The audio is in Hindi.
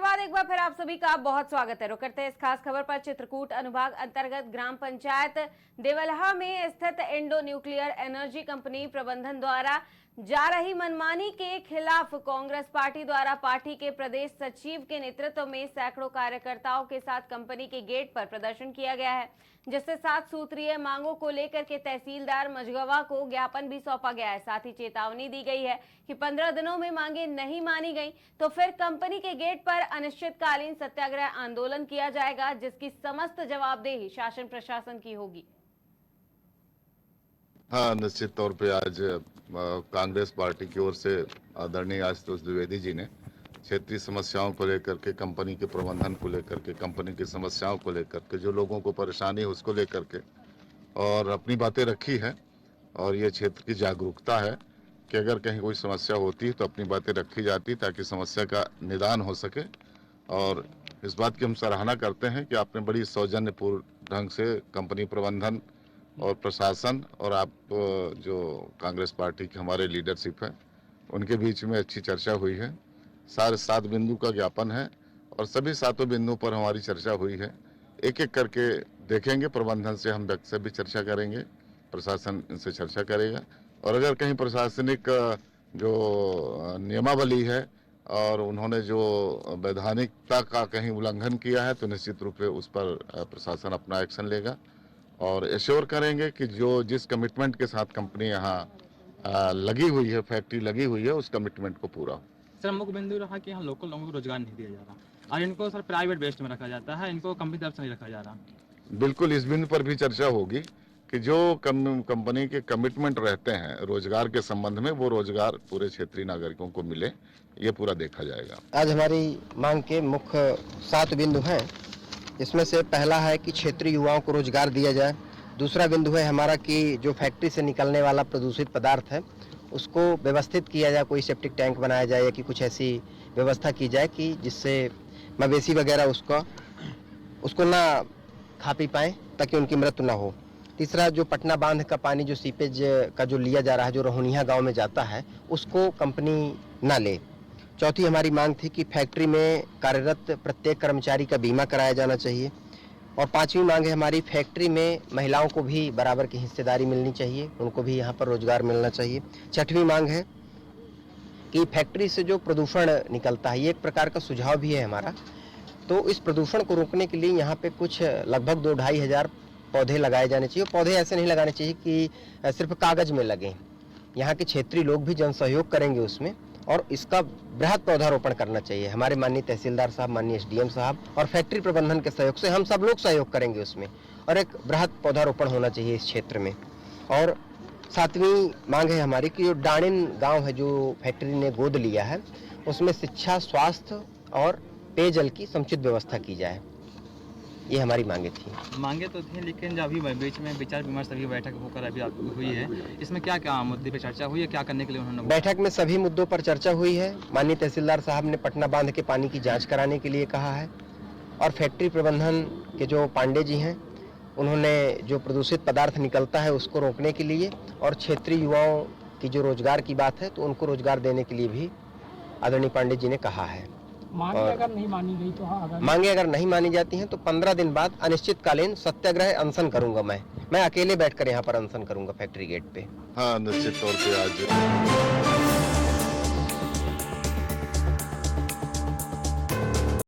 धन्यवाद। एक बार फिर आप सभी का बहुत स्वागत है। रुक करते हैं इस खास खबर पर। चित्रकूट अनुभाग अंतर्गत ग्राम पंचायत देवलहा में स्थित इंडो न्यूक्लियर एनर्जी कंपनी प्रबंधन द्वारा जा रही मनमानी के खिलाफ कांग्रेस पार्टी द्वारा पार्टी के प्रदेश सचिव के नेतृत्व में सैकड़ों कार्यकर्ताओं के साथ कंपनी के गेट पर प्रदर्शन किया गया है, जिससे 7 सूत्रीय मांगों को लेकर के तहसीलदार मझगवा को ज्ञापन भी सौंपा गया है। साथ ही चेतावनी दी गई है कि 15 दिनों में मांगे नहीं मानी गई तो फिर कंपनी के गेट पर अनिश्चितकालीन सत्याग्रह आंदोलन किया जाएगा, जिसकी समस्त जवाबदेही शासन प्रशासन की होगी। हाँ, निश्चित तौर पे आज कांग्रेस पार्टी की ओर से आदरणीय आशुतोष द्विवेदी जी ने क्षेत्रीय समस्याओं को लेकर के, कंपनी के प्रबंधन को लेकर के, कंपनी की समस्याओं को लेकर के, जो लोगों को परेशानी है उसको लेकर के और अपनी बातें रखी है। और ये क्षेत्र की जागरूकता है कि अगर कहीं कोई समस्या होती है तो अपनी बातें रखी जाती ताकि समस्या का निदान हो सके। और इस बात की हम सराहना करते हैं कि आपने बड़ी सौजन्यपूर्ण ढंग से कंपनी प्रबंधन और प्रशासन और आप जो कांग्रेस पार्टी के हमारे लीडरशिप है उनके बीच में अच्छी चर्चा हुई है। सारे 7 बिंदु का ज्ञापन है और सभी 7 बिंदुओं पर हमारी चर्चा हुई है। एक एक करके देखेंगे। प्रबंधन से हम व्यक्ति से भी चर्चा करेंगे, प्रशासन इनसे चर्चा करेगा और अगर कहीं प्रशासनिक जो नियमावली है और उन्होंने जो वैधानिकता का कहीं उल्लंघन किया है तो निश्चित रूप से उस पर प्रशासन अपना एक्शन लेगा और एश्योर करेंगे कि जो जिस कमिटमेंट के साथ कंपनी यहाँ लगी हुई है, फैक्ट्री लगी हुई है, उस कमिटमेंट को पूरा हो। सर, मुख्य बिंदु रहा कि यहाँ लोकल लोगों को रोजगार नहीं दिया जा रहा और इनको सर प्राइवेट बेस्ड में रखा जाता है, इनको कंपनी तरफ से नहीं रखा जा रहा। बिल्कुल, इस बिंदु पर भी चर्चा होगी कि जो कंपनी के कमिटमेंट रहते हैं रोजगार के संबंध में, वो रोजगार पूरे क्षेत्रीय नागरिकों को मिले, ये पूरा देखा जाएगा। आज हमारी मांग के मुख्य 7 बिंदु हैं। इसमें से पहला है कि क्षेत्रीय युवाओं को रोजगार दिया जाए। दूसरा बिंदु है हमारा कि जो फैक्ट्री से निकलने वाला प्रदूषित पदार्थ है उसको व्यवस्थित किया जाए, कोई सेप्टिक टैंक बनाया जाए या कि कुछ ऐसी व्यवस्था की जाए कि जिससे मवेशी वगैरह उसको ना खा पी पाएँ ताकि उनकी मृत्यु ना हो। तीसरा, जो पटना बांध का पानी जो सीपेज का जो लिया जा रहा है, जो रोहनिया गाँव में जाता है, उसको कंपनी ना ले। चौथी हमारी मांग थी कि फैक्ट्री में कार्यरत प्रत्येक कर्मचारी का बीमा कराया जाना चाहिए। और 5वीं मांग है हमारी, फैक्ट्री में महिलाओं को भी बराबर की हिस्सेदारी मिलनी चाहिए, उनको भी यहाँ पर रोजगार मिलना चाहिए। 6वीं मांग है कि फैक्ट्री से जो प्रदूषण निकलता है, ये एक प्रकार का सुझाव भी है हमारा, तो इस प्रदूषण को रोकने के लिए यहाँ पे कुछ लगभग 2-2.5 हज़ार पौधे लगाए जाने चाहिए। पौधे ऐसे नहीं लगाने चाहिए कि सिर्फ कागज में लगें, यहाँ के क्षेत्रीय लोग भी जन सहयोग करेंगे उसमें और इसका बृहद पौधारोपण करना चाहिए। हमारे माननीय तहसीलदार साहब, माननीय SDM साहब और फैक्ट्री प्रबंधन के सहयोग से हम सब लोग सहयोग करेंगे उसमें और एक बृहद पौधारोपण होना चाहिए इस क्षेत्र में। और 7वीं मांग है हमारी कि जो डाणिन गांव है जो फैक्ट्री ने गोद लिया है, उसमें शिक्षा, स्वास्थ्य और पेयजल की समुचित व्यवस्था की जाए। ये हमारी मांगे थी। मांगे तो थी, लेकिन जो अभी बीच में विचार विमर्श अभी बैठक होकर अभी हुई है, इसमें क्या क्या मुद्दे पे चर्चा हुई है, क्या करने के लिए उन्होंने? बैठक में सभी मुद्दों पर चर्चा हुई है। माननीय तहसीलदार साहब ने पटना बांध के पानी की जांच कराने के लिए कहा है और फैक्ट्री प्रबंधन के जो पांडे जी हैं उन्होंने जो प्रदूषित पदार्थ निकलता है उसको रोकने के लिए और क्षेत्रीय युवाओं की जो रोजगार की बात है तो उनको रोजगार देने के लिए भी आदरणीय पांडे जी ने कहा है। मांगे अगर नहीं मानी गई तो मांगे अगर नहीं मानी जाती हैं तो 15 दिन बाद अनिश्चितकालीन सत्याग्रह अनशन करूंगा। मैं अकेले बैठकर यहाँ पर अनशन करूंगा फैक्ट्री गेट पे। हाँ, निश्चित तौर पे आज